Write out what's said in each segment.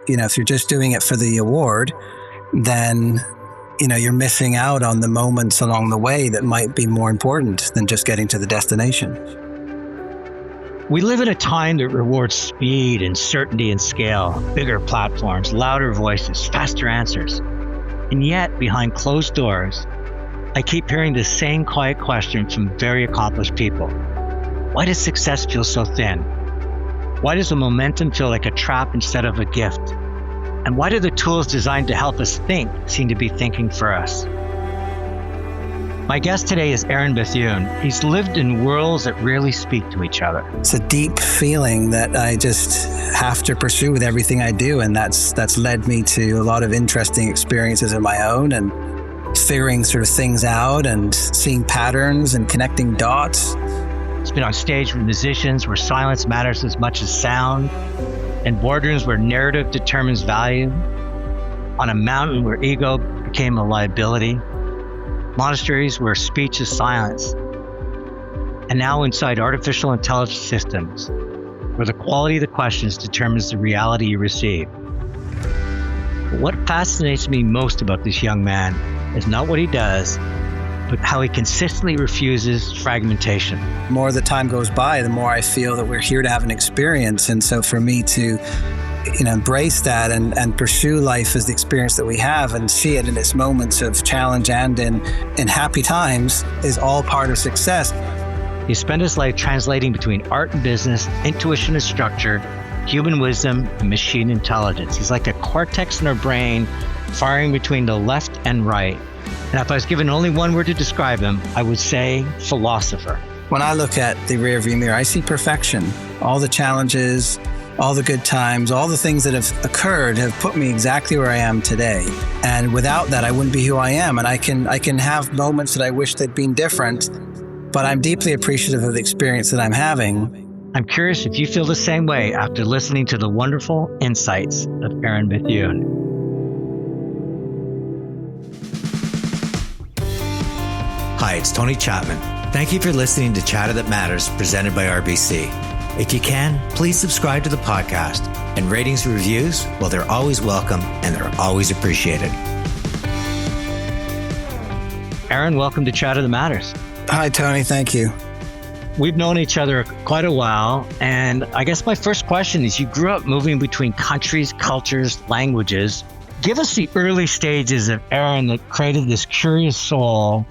if you're just doing it for the award, then, you're missing out on the moments along the way that might be more important than just getting to the destination. We live in a time that rewards speed and certainty and scale, bigger platforms, louder voices, faster answers. And yet, behind closed doors, I keep hearing the same quiet question from very accomplished people. Why does success feel so thin? Why does the momentum feel like a trap instead of a gift? And why do the tools designed to help us think seem to be thinking for us? My guest today is Aaron Bethune. He's lived in worlds that rarely speak to each other. It's a deep feeling that I just have to pursue with everything I do. And that's led me to a lot of interesting experiences of my own and figuring sort of things out and seeing patterns and connecting dots. He's been on stage with musicians where silence matters as much as sound, in boardrooms where narrative determines value, on a mountain where ego became a liability, monasteries where speech is silence, and now inside artificial intelligence systems where the quality of the questions determines the reality you receive. But what fascinates me most about this young man is not what he does, but how he consistently refuses fragmentation. The more the time goes by, the more I feel that we're here to have an experience. And so for me to embrace that and pursue life as the experience that we have and see it in its moments of challenge and in happy times is all part of success. He spent his life translating between art and business, intuition and structure, human wisdom and machine intelligence. He's like a cortex in our brain firing between the left and right. And if I was given only one word to describe him, I would say philosopher. When I look at the rearview mirror, I see perfection. All the challenges, all the good times, all the things that have occurred have put me exactly where I am today. And without that, I wouldn't be who I am. And I can have moments that I wish they'd been different, but I'm deeply appreciative of the experience that I'm having. I'm curious if you feel the same way after listening to the wonderful insights of Aaron Bethune. Hi, it's Tony Chapman. Thank you for listening to Chatter That Matters, presented by RBC. If you can, please subscribe to the podcast, and ratings and reviews, well, they're always welcome and they're always appreciated. Aaron, welcome to Chatter That Matters. Hi, Tony. Thank you. We've known each other quite a while, and I guess my first question is, you grew up moving between countries, cultures, languages. Give us the early stages of Aaron that created this curious soul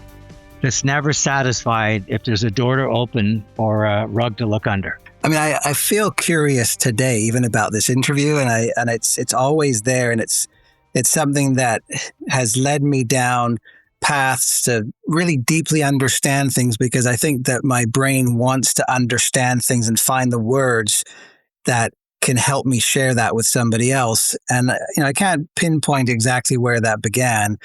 that's never satisfied if there's a door to open or a rug to look under. I mean, I feel curious today, even about this interview, and it's always there, and it's something that has led me down paths to really deeply understand things, because I think that my brain wants to understand things and find the words that can help me share that with somebody else. And I can't pinpoint exactly where that began.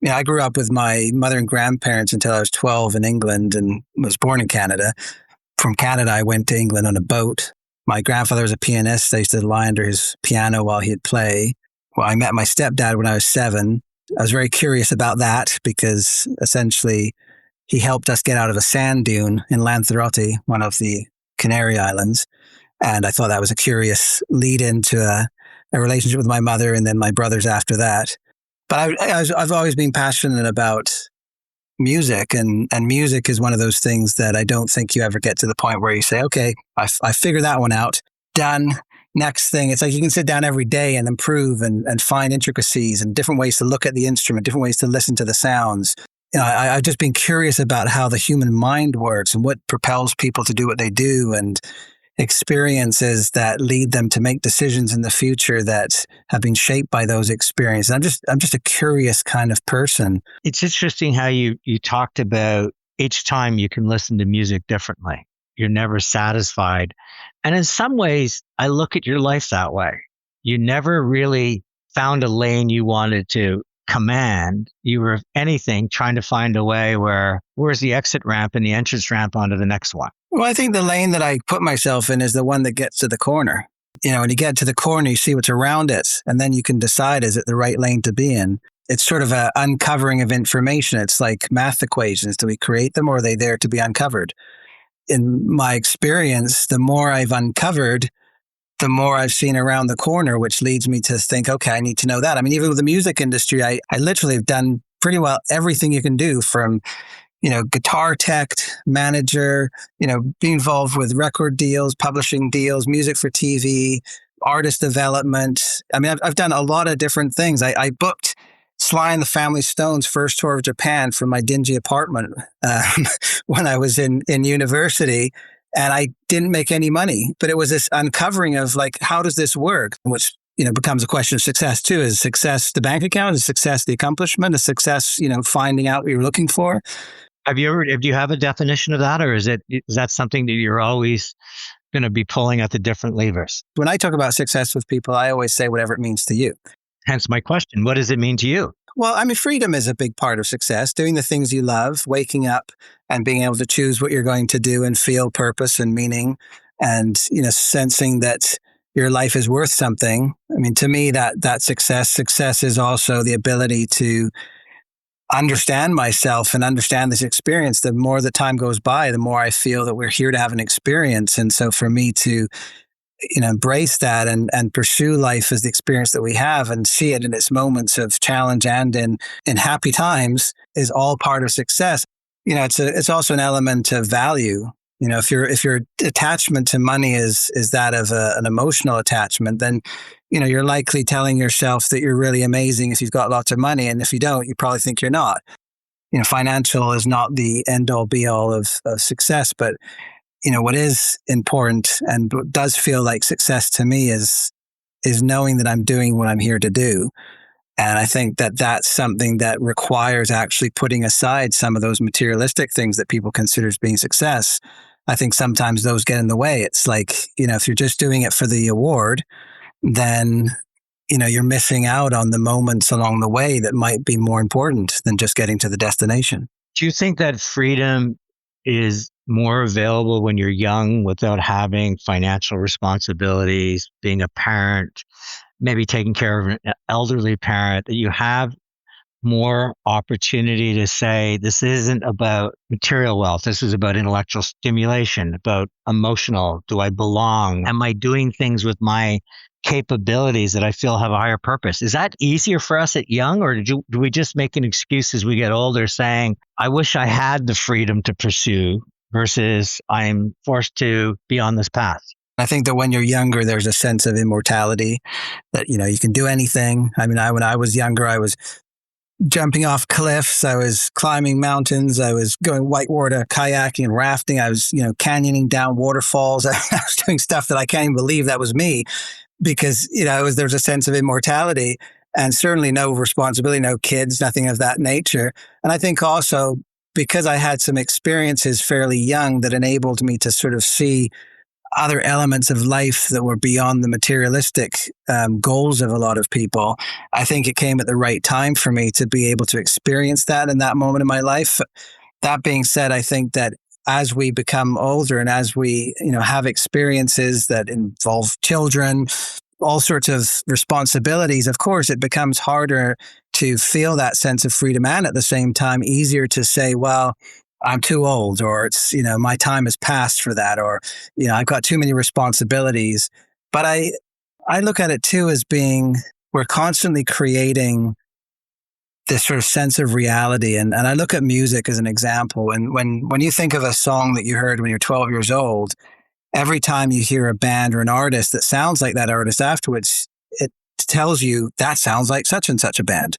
I grew up with my mother and grandparents until I was 12 in England and was born in Canada. From Canada, I went to England on a boat. My grandfather was a pianist. I used to lie under his piano while he'd play. Well, I met my stepdad when I was 7. I was very curious about that because essentially he helped us get out of a sand dune in Lanzarote, one of the Canary Islands. And I thought that was a curious lead into a relationship with my mother and then my brothers after that. But I've always been passionate about music, and music is one of those things that I don't think you ever get to the point where you say, okay, I figured that one out, done, next thing. It's like you can sit down every day and improve and find intricacies and different ways to look at the instrument, different ways to listen to the sounds. I've just been curious about how the human mind works and what propels people to do what they do, and experiences that lead them to make decisions in the future that have been shaped by those experiences. I'm just a curious kind of person. It's interesting how you talked about each time you can listen to music differently. You're never satisfied. And in some ways, I look at your life that way. You never really found a lane you wanted to command. You were, if anything, trying to find a way where's the exit ramp and the entrance ramp onto the next one? Well, I think the lane that I put myself in is the one that gets to the corner. When you get to the corner, you see what's around it, and then you can decide, is it the right lane to be in? It's sort of an uncovering of information. It's like math equations. Do we create them, or are they there to be uncovered? In my experience, the more I've uncovered, the more I've seen around the corner, which leads me to think, okay, I need to know that. I mean, even with the music industry, I literally have done pretty well everything you can do, from guitar tech, manager, be involved with record deals, publishing deals, music for TV, artist development. I mean, I've done a lot of different things. I booked Sly and the Family Stone's first tour of Japan from my dingy apartment when I was in university. And I didn't make any money, but it was this uncovering of like, how does this work? Which becomes a question of success too. Is success the bank account? Is success the accomplishment? Is success, finding out what you're looking for? Do you have a definition of that, or is that something that you're always going to be pulling at the different levers? When I talk about success with people, I always say whatever it means to you. Hence my question. What does it mean to you? Well, I mean, freedom is a big part of success. Doing the things you love, waking up and being able to choose what you're going to do and feel purpose and meaning, and, sensing that your life is worth something. I mean, to me, that success is also the ability to understand myself and understand this experience. The more the time goes by, the more I feel that we're here to have an experience. And so for me to embrace that and pursue life as the experience that we have and see it in its moments of challenge and in happy times is all part of success. It's also an element of value. If your attachment to money is that of an emotional attachment, then you're likely telling yourself that you're really amazing if you've got lots of money, and if you don't, you probably think you're not. Financial is not the end all be all of success, but what is important and what does feel like success to me is knowing that I'm doing what I'm here to do. And I think that that's something that requires actually putting aside some of those materialistic things that people consider as being success. I think sometimes those get in the way. It's like, if you're just doing it for the award, then, you're missing out on the moments along the way that might be more important than just getting to the destination. Do you think that freedom is more available when you're young without having financial responsibilities, being a parent, maybe taking care of an elderly parent, that you have more opportunity to say, this isn't about material wealth. This is about intellectual stimulation, about emotional. Do I belong? Am I doing things with my capabilities that I feel have a higher purpose? Is that easier for us at young, or do we just make an excuse as we get older saying, I wish I had the freedom to pursue versus I'm forced to be on this path? I think that when you're younger, there's a sense of immortality that, you can do anything. I mean, when I was younger, I was jumping off cliffs. I was climbing mountains. I was going whitewater kayaking and rafting. I was, canyoning down waterfalls. I was doing stuff that I can't even believe that was me because, there's a sense of immortality and certainly no responsibility, no kids, nothing of that nature. And I think also because I had some experiences fairly young that enabled me to sort of see other elements of life that were beyond the materialistic goals of a lot of people, I think it came at the right time for me to be able to experience that in that moment in my life. That being said, I think that as we become older and as we, have experiences that involve children, all sorts of responsibilities, of course, it becomes harder to feel that sense of freedom and at the same time easier to say, well, I'm too old, or it's, my time has passed for that, or, I've got too many responsibilities. But I look at it too as being, we're constantly creating this sort of sense of reality. And I look at music as an example. And when you think of a song that you heard when you're 12 years old, every time you hear a band or an artist that sounds like that artist afterwards, it tells you that sounds like such and such a band.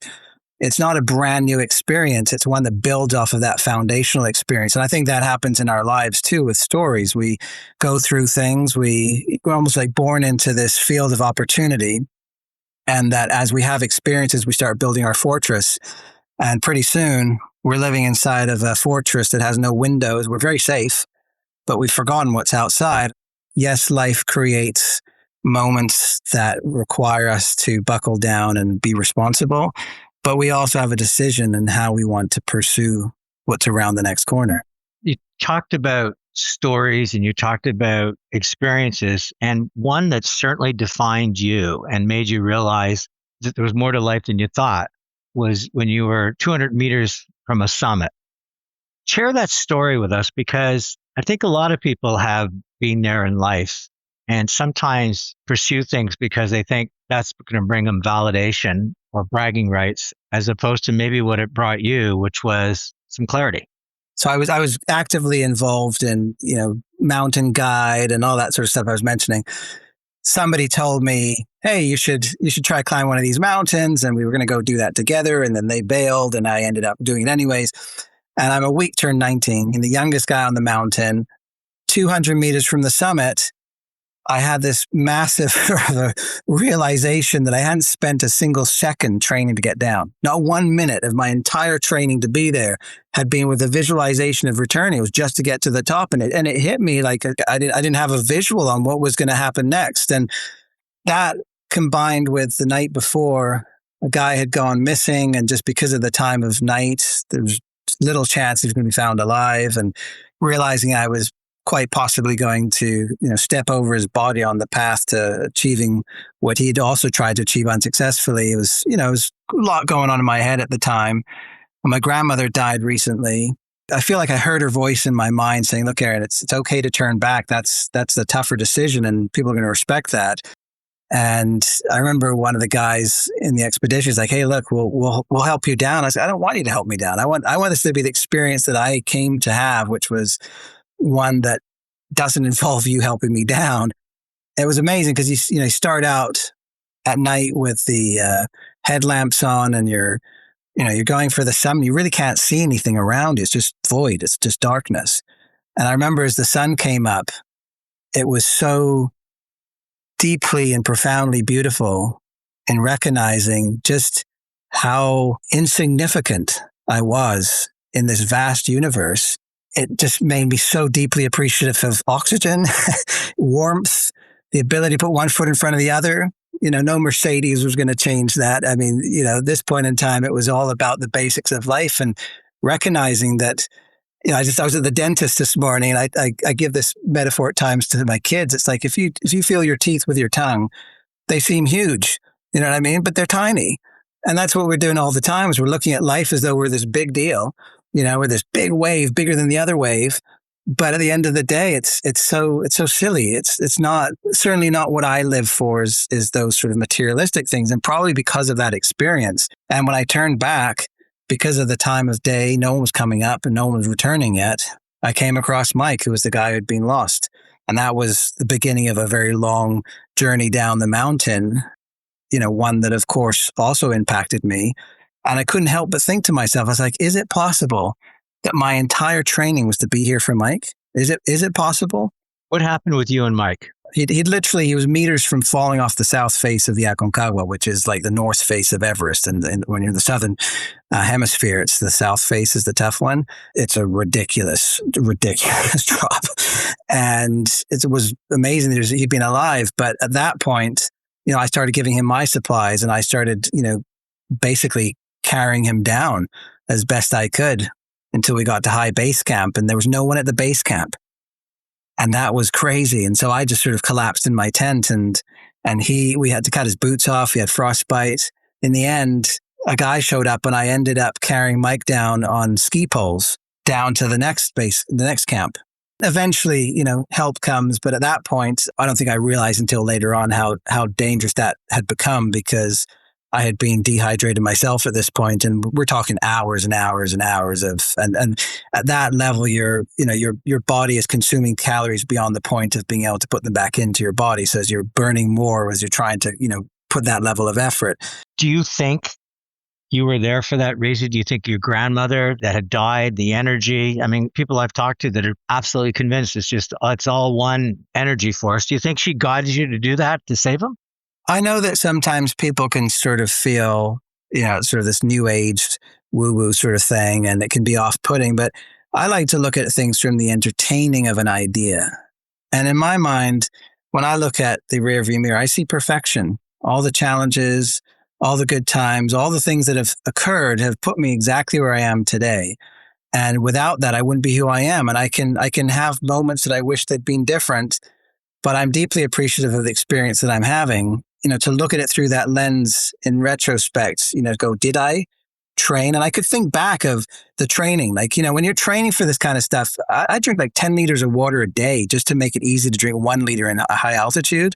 It's not a brand new experience. It's one that builds off of that foundational experience. And I think that happens in our lives too with stories. We go through things. We're almost like born into this field of opportunity. And that as we have experiences, we start building our fortress. And pretty soon we're living inside of a fortress that has no windows. We're very safe, but we've forgotten what's outside. Yes, life creates moments that require us to buckle down and be responsible. But we also have a decision in how we want to pursue what's around the next corner. You talked about stories and you talked about experiences, and one that certainly defined you and made you realize that there was more to life than you thought was when you were 200 meters from a summit. Share that story with us, because I think a lot of people have been there in life and sometimes pursue things because they think that's going to bring them validation or bragging rights, as opposed to maybe what it brought you, which was some clarity. So I was actively involved in, mountain guide and all that sort of stuff I was mentioning. Somebody told me, hey, you should try climb one of these mountains. And we were going to go do that together. And then they bailed and I ended up doing it anyways. And I'm a week turned 19 and the youngest guy on the mountain. 200 meters from the summit, I had this massive realization that I hadn't spent a single second training to get down. Not 1 minute of my entire training to be there had been with a visualization of returning. It was just to get to the top, and it hit me like I didn't have a visual on what was going to happen next. And that combined with the night before, a guy had gone missing, and just because of the time of night, there was little chance he was going to be found alive. And realizing I was quite possibly going to, step over his body on the path to achieving what he'd also tried to achieve unsuccessfully. It was a lot going on in my head at the time. When my grandmother died recently, I feel like I heard her voice in my mind saying, look, Aaron, it's okay to turn back. That's the tougher decision and people are going to respect that. And I remember one of the guys in the expedition is like, hey, look, we'll help you down. I said, I don't want you to help me down. I want this to be the experience that I came to have, which was one that doesn't involve you helping me down. It was amazing because you start out at night with the headlamps on and you're going for the sun. You really can't see anything around you. It's just void. It's just darkness. And I remember as the sun came up, it was so deeply and profoundly beautiful in recognizing just how insignificant I was in this vast universe. It just made me so deeply appreciative of oxygen, warmth, the ability to put one foot in front of the other. No Mercedes was going to change that. I mean, at this point in time, it was all about the basics of life and recognizing that, I was at the dentist this morning and I give this metaphor at times to my kids. It's like, if you feel your teeth with your tongue, they seem huge, you know what I mean? But they're tiny. And that's what we're doing all the time is we're looking at life as though we're this big deal. We're this big wave, bigger than the other wave. But at the end of the day, it's so silly. It's not, certainly not what I live for is those sort of materialistic things. And probably because of that experience. And when I turned back, because of the time of day, no one was coming up and no one was returning yet. I came across Mike, who was the guy who had been lost. And that was the beginning of a very long journey down the mountain. One that of course also impacted me. And I couldn't help but think to myself, I was like, is it possible that my entire training was to be here for Mike? Is it possible? What happened with you and Mike? He was meters from falling off the south face of the Aconcagua, which is like the north face of Everest. And when you're in the southern hemisphere, it's the south face is the tough one. It's a ridiculous drop. And it was amazing that he'd been alive. But at that point, I started giving him my supplies and I started, basically carrying him down as best I could until we got to high base camp and there was no one at the base camp. And that was crazy. And so I just sort of collapsed in my tent and we had to cut his boots off. He had frostbite. In the end, a guy showed up and I ended up carrying Mike down on ski poles down to the next camp. Eventually, help comes. But at that point, I don't think I realized until later on how dangerous that had become because I had been dehydrated myself at this point, and we're talking hours and hours and hours of, and at that level, your body is consuming calories beyond the point of being able to put them back into your body. So as you're burning more, as you're trying to, put that level of effort. Do you think you were there for that reason? Do you think your grandmother that had died, the energy? I mean, people I've talked to that are absolutely convinced it's all one energy force. Do you think she guided you to do that to save him? I know that sometimes people can sort of feel, sort of this new age woo-woo sort of thing, and it can be off-putting, but I like to look at things from the entertaining of an idea. And in my mind, when I look at the rearview mirror, I see perfection. All the challenges, all the good times, all the things that have occurred have put me exactly where I am today. And without that, I wouldn't be who I am. And I can have moments that I wish they'd been different, but I'm deeply appreciative of the experience that I'm having. To look at it through that lens in retrospect, go, did I train. And I could think back of the training. Like, when you're training for this kind of stuff, I drink like 10 liters of water a day just to make it easy to drink 1 liter in a high altitude.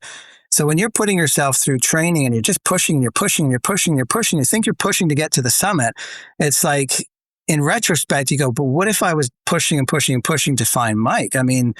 So when you're putting yourself through training and you're just pushing, you're pushing, you're pushing, you're pushing, you think you're pushing to get to the summit. It's like, in retrospect, you go, but what if I was pushing and pushing and pushing to find Mike? I mean,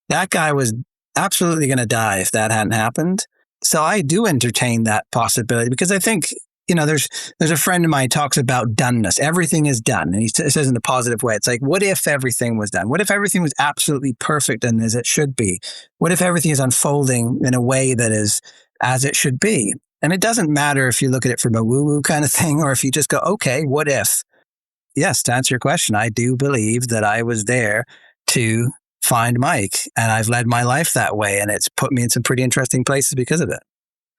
that guy was absolutely going to die if that hadn't happened. So I do entertain that possibility because I think, there's a friend of mine who talks about doneness. Everything is done. And he says in a positive way, it's like, what if everything was done? What if everything was absolutely perfect and as it should be? What if everything is unfolding in a way that is as it should be? And it doesn't matter if you look at it from a woo-woo kind of thing or if you just go, okay, what if? Yes, to answer your question, I do believe that I was there to find Mike, and I've led my life that way, and it's put me in some pretty interesting places because of it.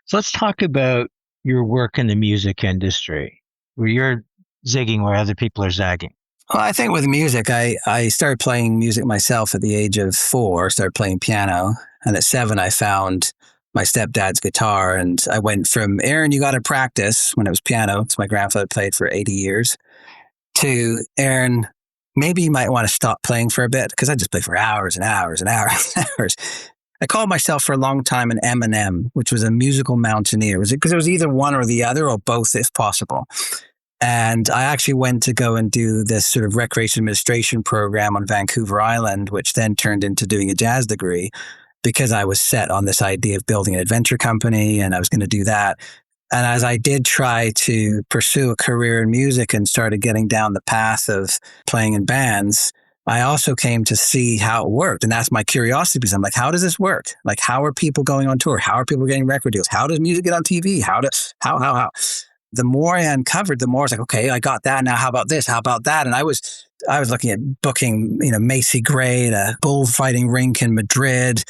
So let's talk about your work in the music industry, where you're zigging where other people are zagging. Well, I think with music, I started playing music myself at the age of 4, started playing piano, and at 7, I found my stepdad's guitar, and I went from, Aaron, you got to practice, when it was piano, because my grandfather played for 80 years, to, Aaron, maybe you might want to stop playing for a bit, because I just play for hours and hours and hours and hours. I called myself for a long time an M&M, which was a musical mountaineer. Because it was either one or the other or both if possible. And I actually went to go and do this sort of recreation administration program on Vancouver Island, which then turned into doing a jazz degree because I was set on this idea of building an adventure company and I was going to do that. And as I did try to pursue a career in music and started getting down the path of playing in bands, I also came to see how it worked. And that's my curiosity because I'm like, how does this work? Like, how are people going on tour? How are people getting record deals? How does music get on TV? How? The more I uncovered, the more I was like, okay, I got that. Now, how about this? How about that? And I was looking at booking, Macy Gray at a bullfighting rink in Madrid.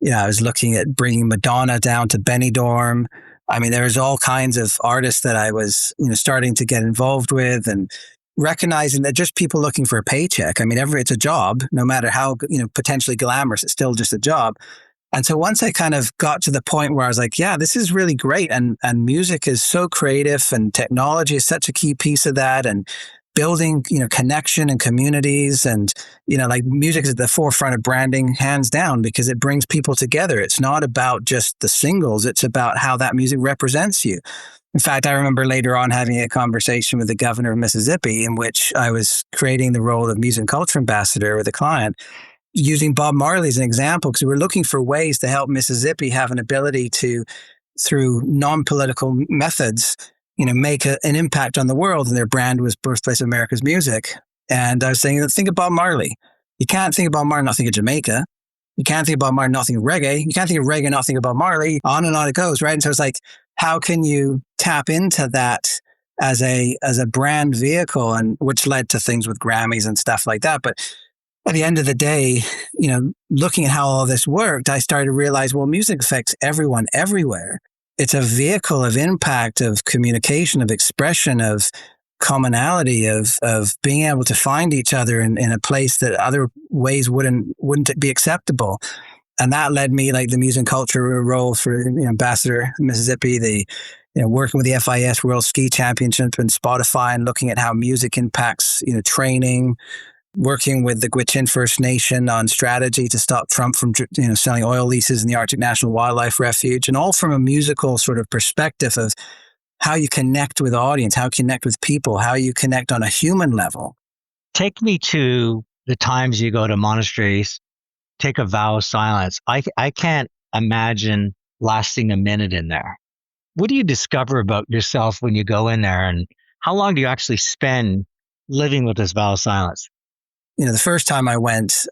I was looking at bringing Madonna down to Benidorm. I mean, there was all kinds of artists that I was, starting to get involved with and recognizing that just people looking for a paycheck. I mean, it's a job, no matter how, potentially glamorous, it's still just a job. And so once I kind of got to the point where I was like, yeah, this is really great. And music is so creative and technology is such a key piece of that. And building, connection and communities and, like music is at the forefront of branding hands down because it brings people together. It's not about just the singles. It's about how that music represents you. In fact, I remember later on having a conversation with the governor of Mississippi in which I was creating the role of music and culture ambassador with a client using Bob Marley as an example because we were looking for ways to help Mississippi have an ability to, through non-political methods, make an impact on the world. And their brand was Birthplace of America's Music. And I was saying, think of Bob Marley. You can't think of Bob Marley and not think of Jamaica. You can't think of Bob Marley and not think of reggae. You can't think of reggae and not think of Bob Marley. On and on it goes, right? And so it's like, how can you tap into that as a brand vehicle, and which led to things with Grammys and stuff like that. But at the end of the day, looking at how all this worked, I started to realize, well, music affects everyone everywhere. It's a vehicle of impact, of communication, of expression, of commonality, of being able to find each other in a place that other ways wouldn't be acceptable. And that led me, like the music and culture role for ambassador Mississippi, the working with the FIS World Ski Championship and Spotify, and looking at how music impacts training. Working with the Gwich'in First Nation on strategy to stop Trump from selling oil leases in the Arctic National Wildlife Refuge, and all from a musical sort of perspective of how you connect with audience, how you connect with people, how you connect on a human level. Take me to the times you go to monasteries, take a vow of silence. I can't imagine lasting a minute in there. What do you discover about yourself when you go in there, and how long do you actually spend living with this vow of silence? The first time I went,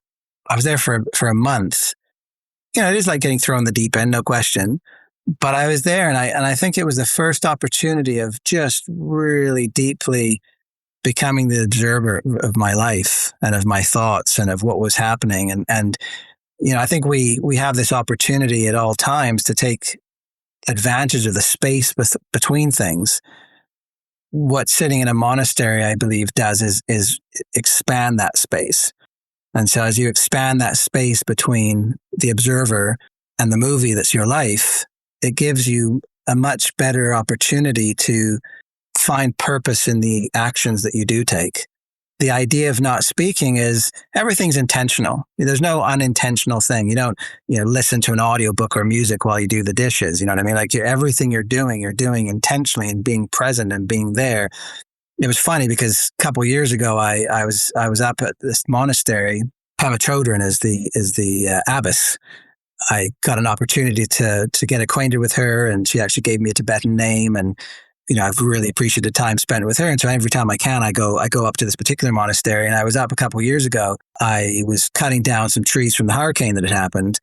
I was there for a month. It is like getting thrown in the deep end, no question. But I was there, and I think it was the first opportunity of just really deeply becoming the observer of my life and of my thoughts and of what was happening. And I think we have this opportunity at all times to take advantage of the space between things. What sitting in a monastery, I believe, does is expand that space. And so as you expand that space between the observer and the movie that's your life, it gives you a much better opportunity to find purpose in the actions that you do take. The idea of not speaking is everything's intentional. There's no unintentional thing. You don't, listen to an audiobook or music while you do the dishes. You know what I mean? Like everything you're doing intentionally and being present and being there. It was funny because a couple of years ago, I was up at this monastery. Pema Chodron is the abbess. I got an opportunity to get acquainted with her, and she actually gave me a Tibetan name, and I've really appreciated time spent with her. And so every time I can, I go up to this particular monastery. And I was up a couple of years ago. I was cutting down some trees from the hurricane that had happened,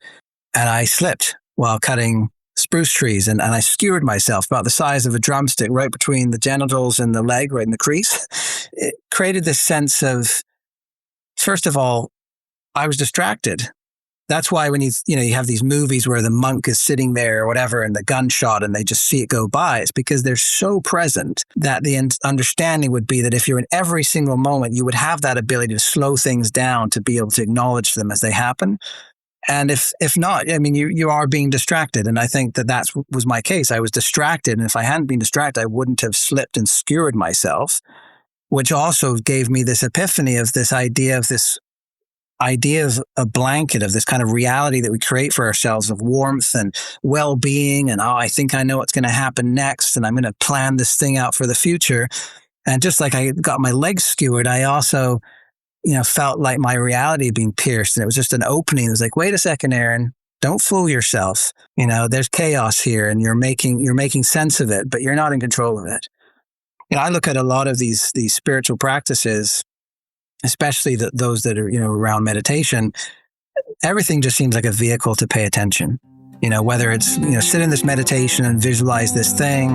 and I slipped while cutting spruce trees, and I skewered myself about the size of a drumstick right between the genitals and the leg, right in the crease. It created this sense of, first of all, I was distracted. That's why when you have these movies where the monk is sitting there or whatever and the gunshot and they just see it go by, it's because they're so present that the understanding would be that if you're in every single moment, you would have that ability to slow things down to be able to acknowledge them as they happen. And if not, I mean, you are being distracted. And I think that was my case. I was distracted. And if I hadn't been distracted, I wouldn't have slipped and skewered myself, which also gave me this epiphany of this idea of a blanket, of this kind of reality that we create for ourselves of warmth and well-being. And, I think I know what's going to happen next. And I'm going to plan this thing out for the future. And just like I got my legs skewered, I also, felt like my reality being pierced. And it was just an opening. It was like, wait a second, Aaron, don't fool yourself. There's chaos here and you're making sense of it, but you're not in control of it. I look at a lot of these spiritual practices, especially those that are, around meditation. Everything just seems like a vehicle to pay attention. Whether it's, sit in this meditation and visualize this thing,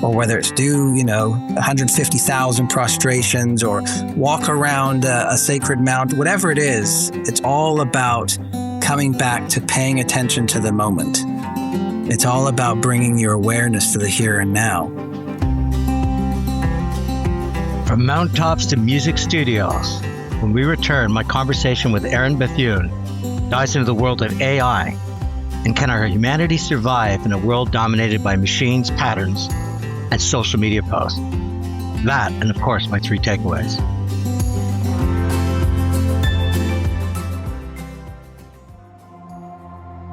or whether it's do, 150,000 prostrations or walk around a sacred mount, whatever it is, it's all about coming back to paying attention to the moment. It's all about bringing your awareness to the here and now. From mountaintops to music studios, when we return, my conversation with Aaron Bethune dives into the world of AI and can our humanity survive in a world dominated by machines, patterns, and social media posts. That, and of course, my 3 takeaways.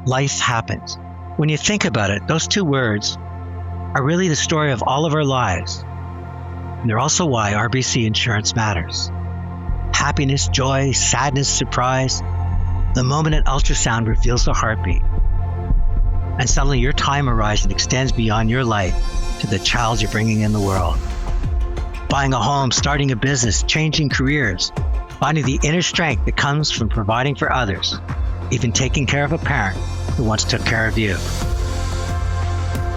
Life happens. When you think about it, those 2 words are really the story of all of our lives. And they're also why RBC insurance matters. Happiness, joy, sadness, surprise. The moment an ultrasound reveals the heartbeat. And suddenly your time horizon extends beyond your life to the child you're bringing in the world. Buying a home, starting a business, changing careers, finding the inner strength that comes from providing for others, even taking care of a parent who once took care of you.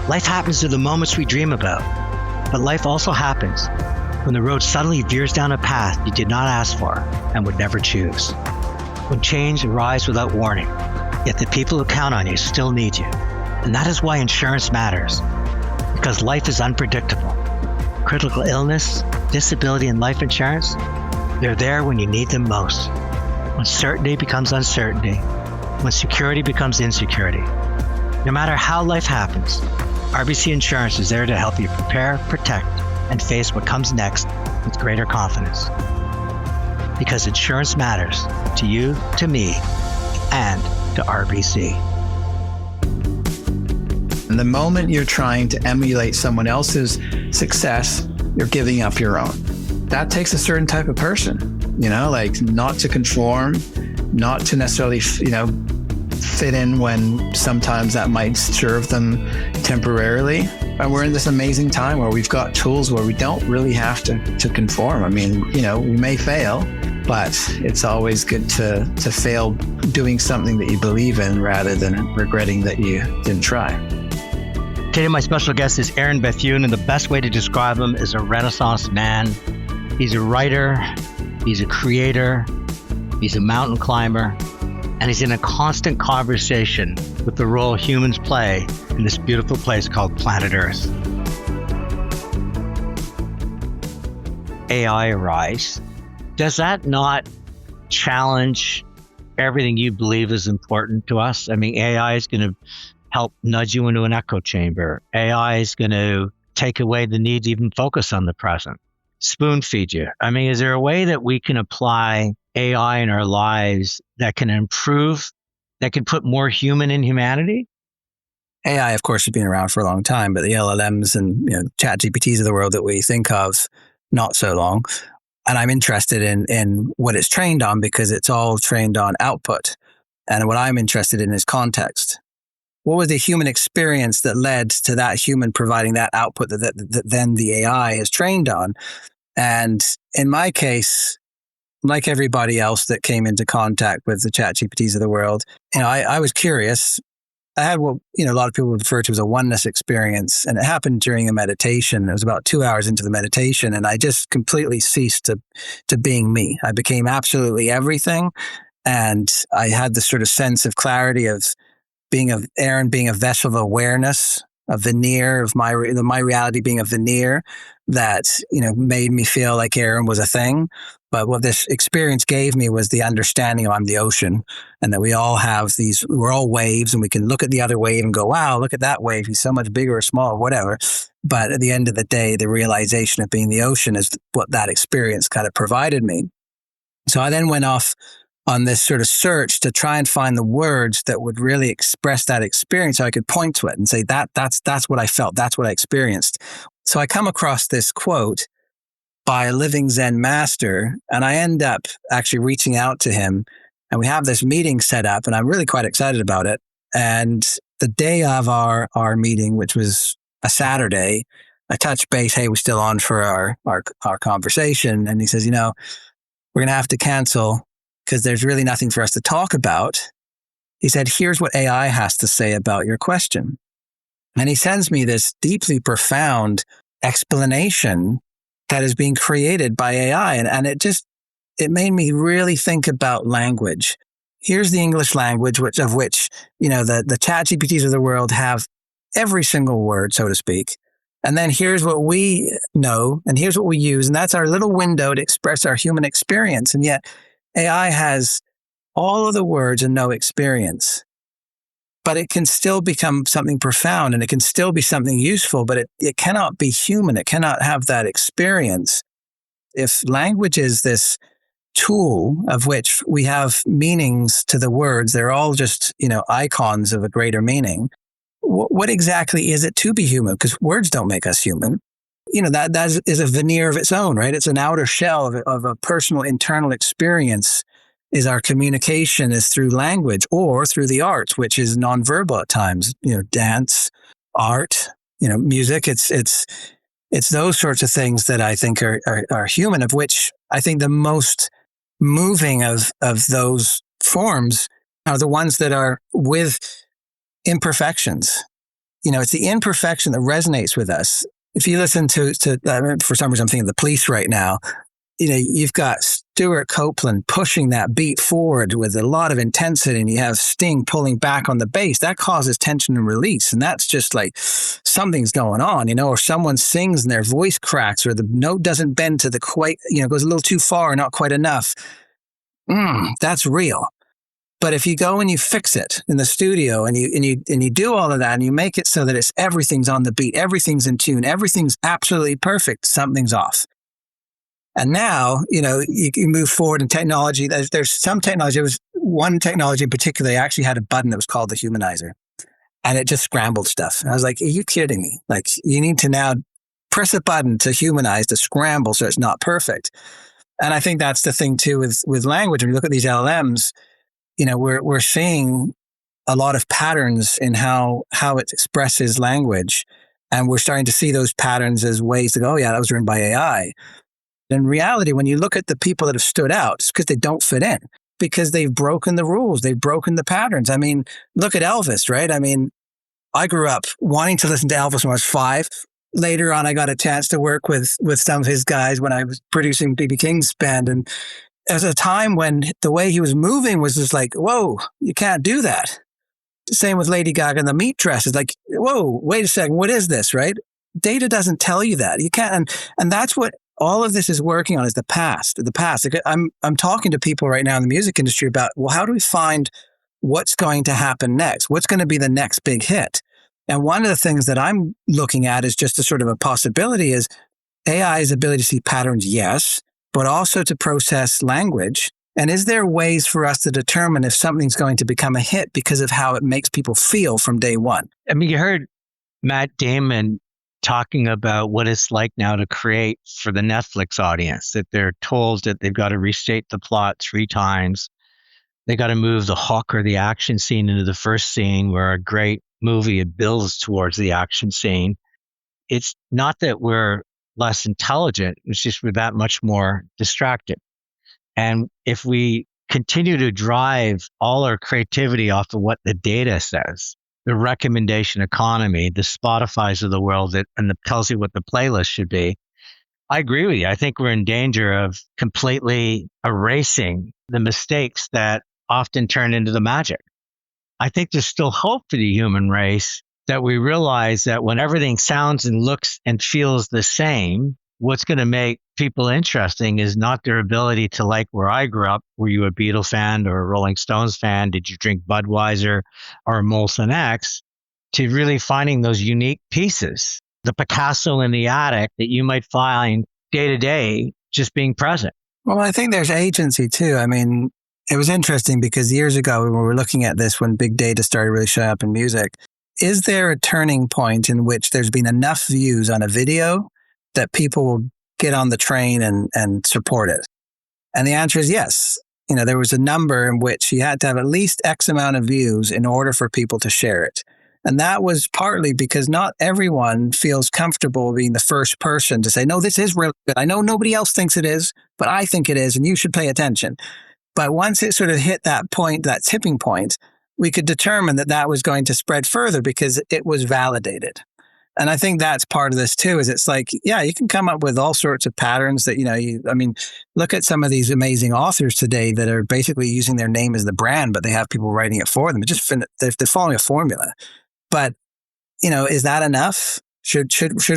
Life happens to the moments we dream about, but life also happens when the road suddenly veers down a path you did not ask for and would never choose. When change arrives without warning, yet the people who count on you still need you. And that is why insurance matters, because life is unpredictable. Critical illness, disability, and life insurance, they're there when you need them most. When certainty becomes uncertainty, when security becomes insecurity. No matter how life happens, RBC Insurance is there to help you prepare, protect, and face what comes next with greater confidence. Because insurance matters to you, to me, and to RBC. And the moment you're trying to emulate someone else's success, you're giving up your own. That takes a certain type of person, like not to conform, not to necessarily, fit in when sometimes that might serve them temporarily. And we're in this amazing time where we've got tools where we don't really have to conform. I mean, we may fail, but it's always good to fail doing something that you believe in rather than regretting that you didn't try. Today, my special guest is Aaron Bethune, and the best way to describe him is a Renaissance man. He's a writer, he's a creator, he's a mountain climber, and he's in a constant conversation with the role humans play in this beautiful place called planet Earth. AI arise. Does that not challenge everything you believe is important to us? I mean, AI is going to help nudge you into an echo chamber. AI is going to take away the need to even focus on the present, spoon feed you. I mean, is there a way that we can apply AI in our lives that can improve, that can put more human in humanity? AI, of course, has been around for a long time, but the LLMs and chat GPTs of the world that we think of, not so long. And I'm interested in what it's trained on because it's all trained on output. And what I'm interested in is context. What was the human experience that led to that human providing that output that then the AI is trained on? And in my case, like everybody else that came into contact with the chat GPTs of the world, I was curious. I had what a lot of people would refer to as a oneness experience, and it happened during a meditation. It was about 2 hours into the meditation, and I just completely ceased to being me. I became absolutely everything, and I had this sort of sense of clarity of Aaron being a vessel of awareness, a veneer of my reality being a veneer that made me feel like Aaron was a thing. But what this experience gave me was the understanding of I'm the ocean, and that we all have we're all waves, and we can look at the other wave and go, wow, look at that wave. He's so much bigger or smaller, whatever. But at the end of the day, the realization of being the ocean is what that experience kind of provided me. So I then went off on this sort of search to try and find the words that would really express that experience so I could point to it and say, that's what I felt. That's what I experienced. So I come across this quote by a living Zen master, and I end up actually reaching out to him, and we have this meeting set up, and I'm really quite excited about it. And the day of our meeting, which was a Saturday, I touched base, hey, we're still on for our conversation. And he says, we're going to have to cancel because there's really nothing for us to talk about. He said, here's what AI has to say about your question. And he sends me this deeply profound explanation that is being created by AI. And it made me really think about language. Here's the English language, of which the chat GPTs of the world have every single word, so to speak. And then here's what we know, and here's what we use. And that's our little window to express our human experience. And yet AI has all of the words and no experience. But it can still become something profound, and it can still be something useful, but it cannot be human. It cannot have that experience. If language is this tool of which we have meanings to the words, they're all just, icons of a greater meaning. What exactly is it to be human? Because words don't make us human. That is a veneer of its own, right? It's an outer shell of a personal internal experience. Is our communication is through language or through the arts, which is nonverbal at times, dance, art, music. It's those sorts of things that I think are human, of which I think the most moving of those forms are the ones that are with imperfections. It's the imperfection that resonates with us. If you listen to for some reason, I'm thinking of The Police right now. You've got Stuart Copeland pushing that beat forward with a lot of intensity, and you have Sting pulling back on the bass. That causes tension and release, and that's just like something's going on, or someone sings and their voice cracks, or the note doesn't bend to the quite, goes a little too far, not quite enough. That's real. But if you go and you fix it in the studio and you do all of that and you make it so that everything's on the beat, everything's in tune, everything's absolutely perfect, something's off. And now, you can move forward in technology. There's some technology. There was one technology in particular. They actually had a button that was called the humanizer, and it just scrambled stuff. And I was like, are you kidding me? Like, you need to now press a button to humanize, to scramble so it's not perfect. And I think that's the thing too with language. When you look at these LLMs, we're seeing a lot of patterns in how it expresses language. And we're starting to see those patterns as ways to go, oh yeah, that was written by AI. In reality, when you look at the people that have stood out, it's because they don't fit in, because they've broken the rules. They've broken the patterns. I mean, look at Elvis, right? I mean, I grew up wanting to listen to Elvis when I was 5. Later on, I got a chance to work with some of his guys when I was producing B.B. King's band. And there was a time when the way he was moving was just like, whoa, you can't do that. Same with Lady Gaga and the meat dress. It's like, whoa, wait a second, what is this, right? Data doesn't tell you that. You can't, and that's what all of this is working on, is the past. Like, I'm talking to people right now in the music industry about, well, how do we find what's going to happen next? What's going to be the next big hit? And one of the things that I'm looking at is just a sort of a possibility is AI's ability to see patterns, yes, but also to process language. And is there ways for us to determine if something's going to become a hit because of how it makes people feel from day one? I mean, you heard Matt Damon talking about what it's like now to create for the Netflix audience, that they're told that they've got to restate the plot 3 times. They got to move the hook or the action scene into the first scene, where a great movie, it builds towards the action scene. It's not that we're less intelligent. It's just we're that much more distracted. And if we continue to drive all our creativity off of what the data says, the recommendation economy, the Spotifys of the world and it tells you what the playlist should be, I agree with you. I think we're in danger of completely erasing the mistakes that often turn into the magic. I think there's still hope for the human race, that we realize that when everything sounds and looks and feels the same, what's going to make people interesting is not their ability to, like where I grew up. Were you a Beatles fan or a Rolling Stones fan? Did you drink Budweiser or Molson X? To really finding those unique pieces, the Picasso in the attic that you might find day to day just being present. Well, I think there's agency too. I mean, it was interesting because years ago when we were looking at this, when big data started really showing up in music, is there a turning point in which there's been enough views on a video that people will get on the train and support it? And the answer is yes. You know, there was a number in which you had to have at least X amount of views in order for people to share it. And that was partly because not everyone feels comfortable being the first person to say, no, this is really good. I know nobody else thinks it is, but I think it is, and you should pay attention. But once it sort of hit that point, that tipping point, we could determine that that was going to spread further because it was validated. And I think that's part of this too, is it's like, yeah, you can come up with all sorts of patterns that, I mean, look at some of these amazing authors today that are basically using their name as the brand, but they have people writing it for them. They're following a formula. But, is that enough? Should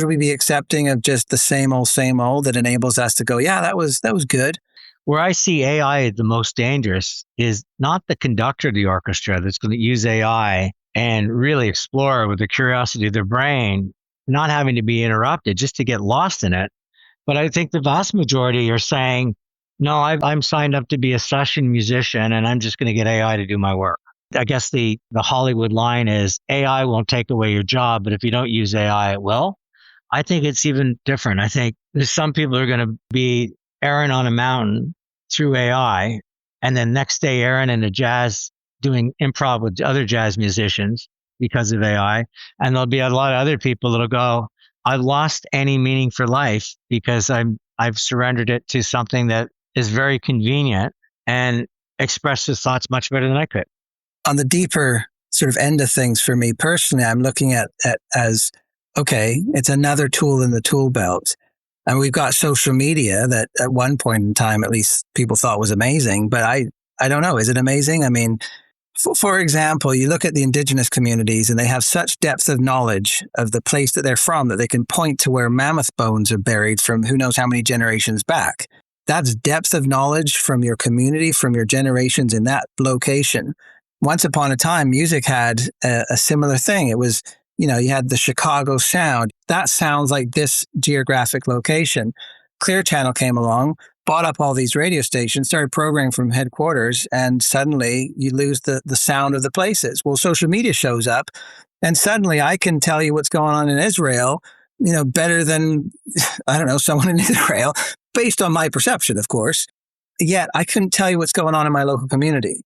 we be accepting of just the same old that enables us to go, yeah, that was good? Where I see AI the most dangerous is not the conductor of the orchestra that's going to use AI and really explore with the curiosity of their brain, not having to be interrupted just to get lost in it. But I think the vast majority are saying, no, I'm signed up to be a session musician and I'm just going to get AI to do my work. I guess the Hollywood line is AI won't take away your job, but if you don't use AI, it will. I think it's even different. I think there's some people who are going to be Aaron on a mountain through AI, and then next day Aaron in a jazz doing improv with other jazz musicians because of AI. And there'll be a lot of other people that'll go, I've lost any meaning for life because I've surrendered it to something that is very convenient and expresses thoughts much better than I could. On the deeper sort of end of things for me personally, I'm looking at as, okay, it's another tool in the tool belt. And we've got social media that at one point in time, at least people thought was amazing, but I don't know. Is it amazing? I mean, for example, you look at the indigenous communities and they have such depth of knowledge of the place that they're from that they can point to where mammoth bones are buried from who knows how many generations back. That's depth of knowledge from your community, from your generations in that location. Once upon a time, music had a similar thing. It was, you had the Chicago sound. That sounds like this geographic location. Clear Channel came along, bought up all these radio stations, started programming from headquarters, and suddenly you lose the sound of the places. Well, social media shows up, and suddenly I can tell you what's going on in Israel, better than, I don't know, someone in Israel, based on my perception, of course. Yet I couldn't tell you what's going on in my local community.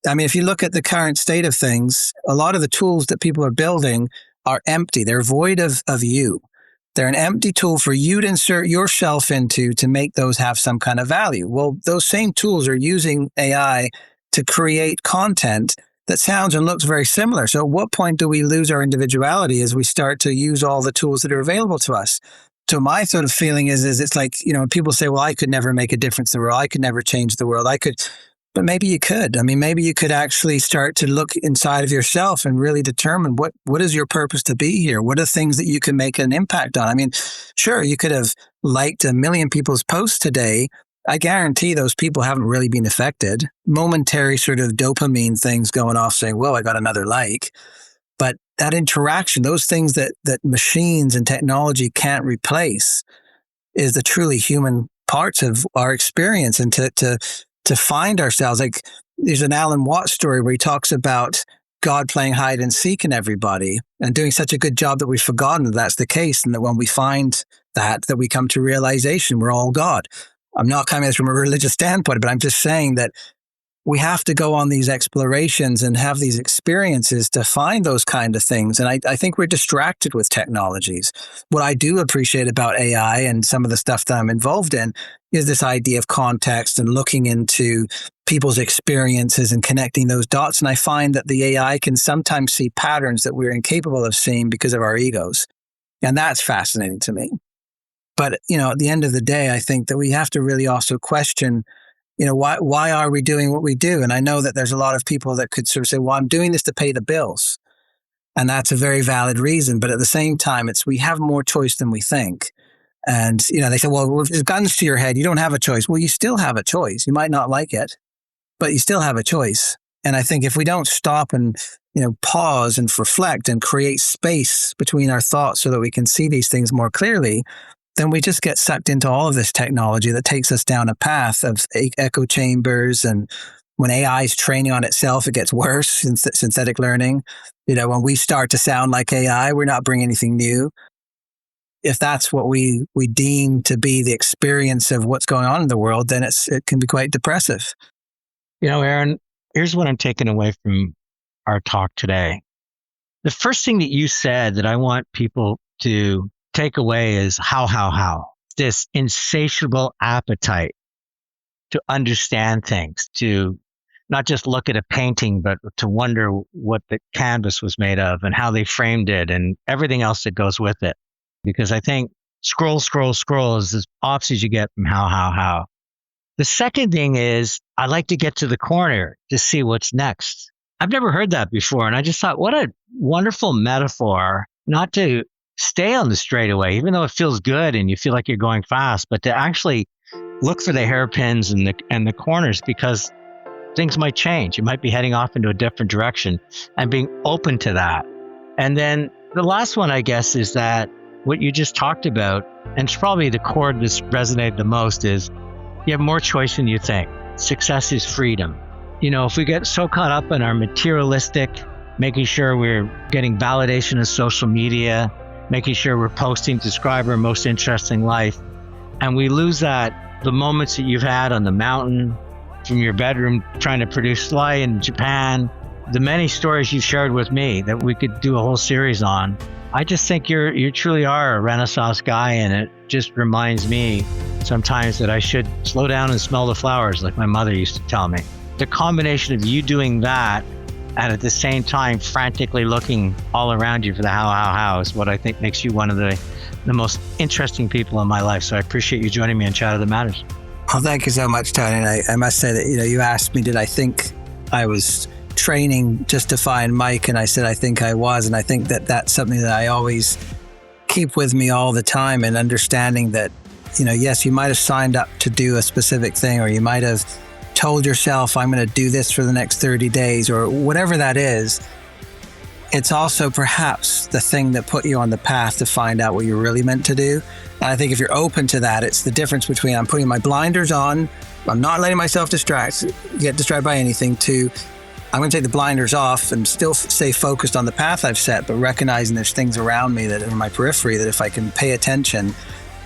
I mean, if you look at the current state of things, a lot of the tools that people are building are empty. They're void of you. They're an empty tool for you to insert yourself into to make those have some kind of value. Well, those same tools are using AI to create content that sounds and looks very similar. So at what point do we lose our individuality as we start to use all the tools that are available to us? So my sort of feeling is it's like, people say, well, I could never make a difference in the world. I could never change the world. But maybe you could. I mean, maybe you could actually start to look inside of yourself and really determine what is your purpose to be here? What are things that you can make an impact on? I mean, sure, you could have liked 1 million people's posts today. I guarantee those people haven't really been affected. Momentary sort of dopamine things going off saying, well, I got another like. But that interaction, those things that machines and technology can't replace, is the truly human parts of our experience. And to find ourselves, like there's an Alan Watts story where he talks about God playing hide and seek in everybody and doing such a good job that we've forgotten that that's the case. And that when we find that we come to realization, we're all God. I'm not coming at this from a religious standpoint, but I'm just saying that we have to go on these explorations and have these experiences to find those kind of things. And I think we're distracted with technologies. What I do appreciate about AI and some of the stuff that I'm involved in is this idea of context and looking into people's experiences and connecting those dots. And I find that the AI can sometimes see patterns that we're incapable of seeing because of our egos. And that's fascinating to me. But, at the end of the day, I think that we have to really also question, why are we doing what we do? And I know that there's a lot of people that could sort of say, well, I'm doing this to pay the bills. And that's a very valid reason. But at the same time, we have more choice than we think. And, they say, well, if there's guns to your head, you don't have a choice. Well, you still have a choice. You might not like it, but you still have a choice. And I think if we don't stop and, pause and reflect and create space between our thoughts so that we can see these things more clearly, then we just get sucked into all of this technology that takes us down a path of echo chambers. And when AI is training on itself, it gets worse, synthetic learning. When we start to sound like AI, we're not bringing anything new. If that's what we deem to be the experience of what's going on in the world, then it can be quite depressive. Aaron, here's what I'm taking away from our talk today. The first thing that you said that I want people to take away is how. This insatiable appetite to understand things, to not just look at a painting, but to wonder what the canvas was made of and how they framed it and everything else that goes with it. Because I think scroll is as opposite you get from how. The second thing is I like to get to the corner to see what's next. I've never heard that before. And I just thought, what a wonderful metaphor, not to stay on the straightaway, even though it feels good and you feel like you're going fast, but to actually look for the hairpins and the corners, because things might change. You might be heading off into a different direction, and being open to that. And then the last one, I guess, is that what you just talked about, and it's probably the chord that's resonated the most, is you have more choice than you think. Success is freedom. If we get so caught up in our materialistic, making sure we're getting validation in social media, making sure we're posting, describe our most interesting life, and we lose that, the moments that you've had on the mountain, from your bedroom trying to produce fly in Japan, the many stories you've shared with me that we could do a whole series on. I just think you truly are a Renaissance guy, and it just reminds me sometimes that I should slow down and smell the flowers, like my mother used to tell me. The combination of you doing that and at the same time frantically looking all around you for the how is what I think makes you one of the most interesting people in my life. So I appreciate you joining me on Chatter That Matters. Well, thank you so much, Tony. And I must say that, you asked me, did I think I was training just to find Mike? And I said, I think I was. And I think that that's something that I always keep with me all the time, and understanding that, yes, you might have signed up to do a specific thing, or you might have told yourself, I'm going to do this for the next 30 days or whatever that is. It's also perhaps the thing that put you on the path to find out what you're really meant to do. And I think if you're open to that, it's the difference between I'm putting my blinders on, I'm not letting myself get distracted by anything, to I'm going to take the blinders off and still stay focused on the path I've set, but recognizing there's things around me that are in my periphery that if I can pay attention,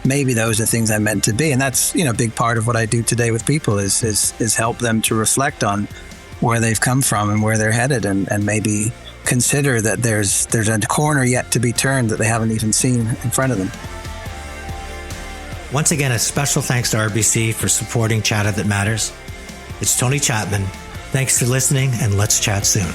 maybe those are things I'm meant to be. And that's, a big part of what I do today with people is help them to reflect on where they've come from and where they're headed, and maybe consider that there's a corner yet to be turned that they haven't even seen in front of them. Once again, a special thanks to RBC for supporting Chatter That Matters. It's Tony Chapman. Thanks for listening, and let's chat soon.